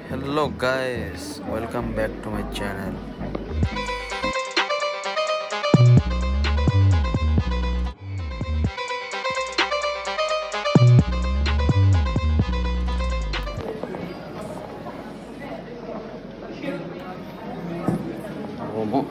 Hello guys, welcome back to my channel. Romo.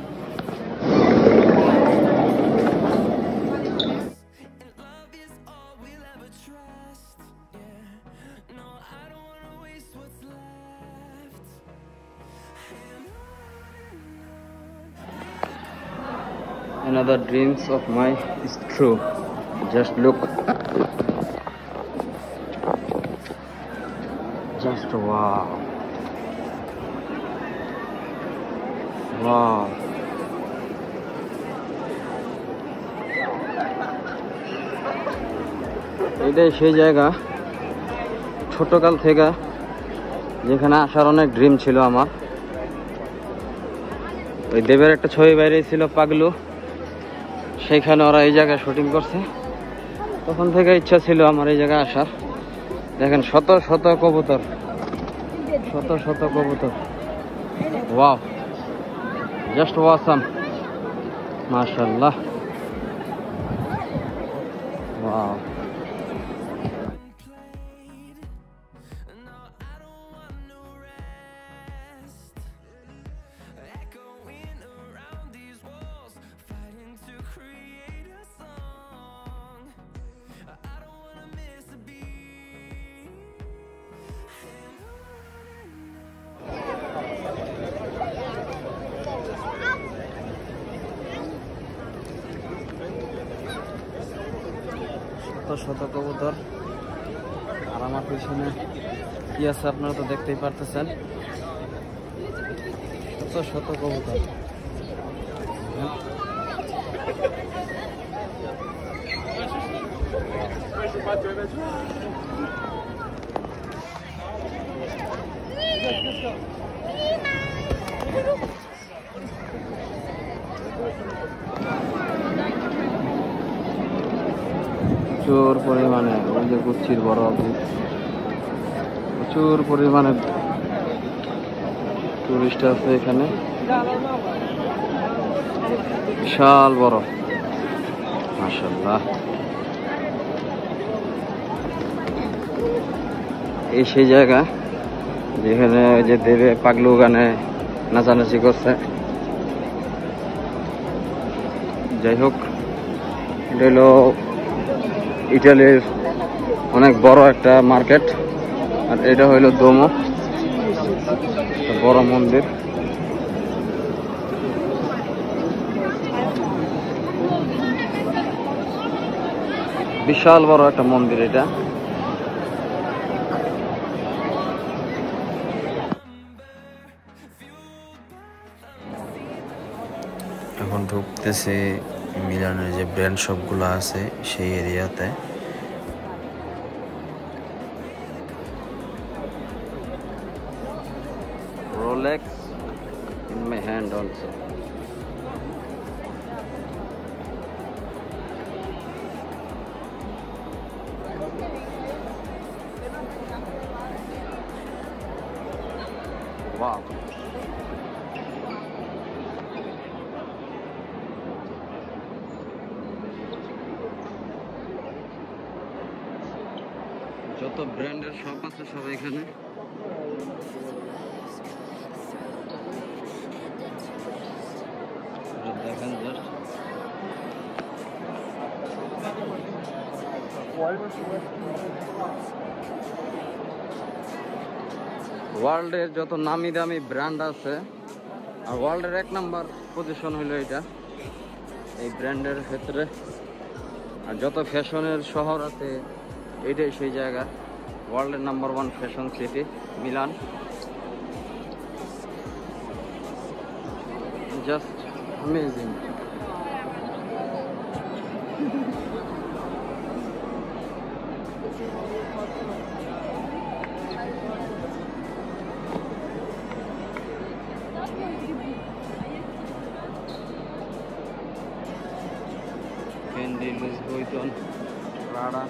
Another dreams of mine is true. Just look. Just wow. Wow. এটাই সেই জায়গা ছোটকাল থেকে যেখানে আসার অনেক ড্রিম ছিল আমার। ওই দেবের একটা ছবি বাইরে ছিল পাগলু, সেইখানে ওরা এই জায়গায় শুটিং করছে। তখন থেকে ইচ্ছা ছিল আমার এই জায়গায় আসার। দেখেন শত শত কবুতর, শত শত কবুতর। ওয়াও, জাস্ট ওয়াসাম, মাশাআল্লাহ। ওয়াও, শত শত কবুতর। আর আমার পিছনে কি আছে আপনারা তো দেখতেই পারতেছেন, শত শত কবুতর। প্রচুর পরিমাণে ওই যে গুচ্ছির বড় অফিস, প্রচুর পরিমাণে টুরিস্ট আছে এখানে, বিশাল বড়, মাশাআল্লাহ। এই সেই জায়গা যেখানে যে দেবে পাগলু গানে নাচানাচি করছে। যাই হোক, এটা হলো ইটালির অনেক বড় একটা মার্কেট। আর এটা হইলো দোমো, বড় মন্দির। বিশাল বড় একটা মন্দির এটা। এখন ঢুকতেছে মিলানের যে ব্র্যান্ড শপগুলো আছে সেই এরিয়াতে। Rolex in my hand also. Wow. যত ব্র্যান্ডের শপ আছে সব এখানে। দেখেন জাস্ট ওয়ার্ল্ডের যত নামি দামি ব্র্যান্ড আছে, আর ওয়ার্ল্ডের 1 নাম্বার পজিশন হলো এটা এই ব্র্যান্ডের ক্ষেত্রে। আর যত ফ্যাশনের শহর আছে এইটাই সেই জায়গা। ওয়ার্ল্ডের number 1 fashion city Milan. Just amazing. Fendi, Louis Vuitton, Prada,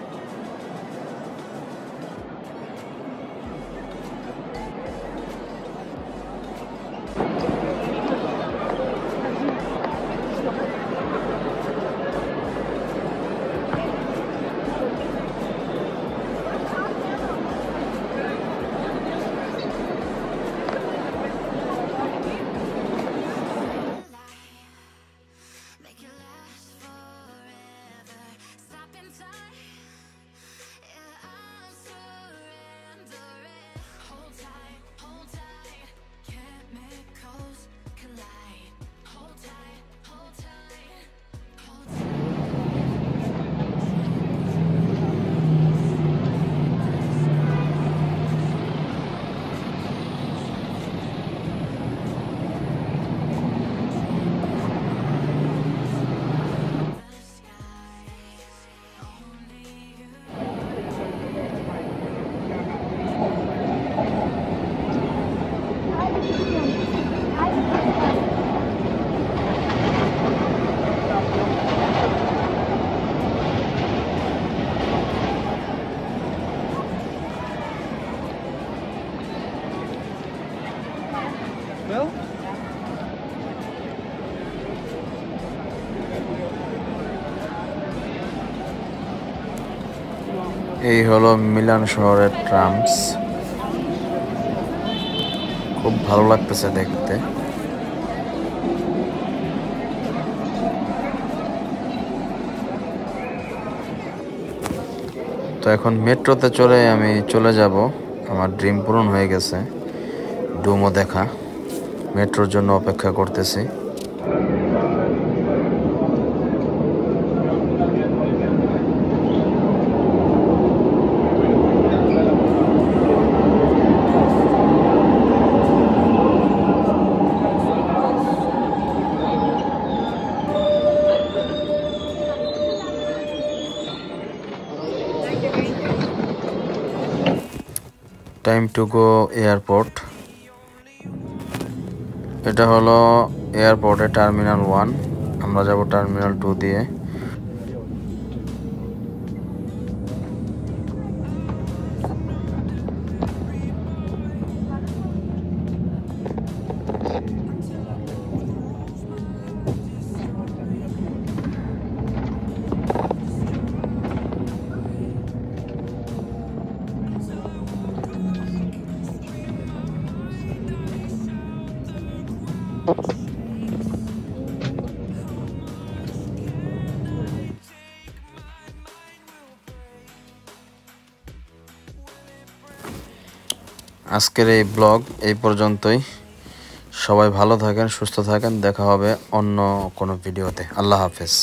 এই হলো মিলান শহরের ট্রামস, খুব ভালো লাগতেছে দেখতে। তো এখন মেট্রোতে আমি চলে যাব, আমার ড্রিম পূরণ হয়ে গেছে, ডুমো দেখা। মেট্রোর জন্য অপেক্ষা করতেছি। Time to go airport. এটা হলো এয়ারপোর্টে টার্মিনাল 1, আমরা যাব টার্মিনাল 2 দিয়ে। আজকের এই ব্লগ এই পর্যন্তই। সবাই ভালো থাকেন, সুস্থ থাকেন, দেখা হবে অন্য কোনো ভিডিওতে। আল্লাহ হাফেজ।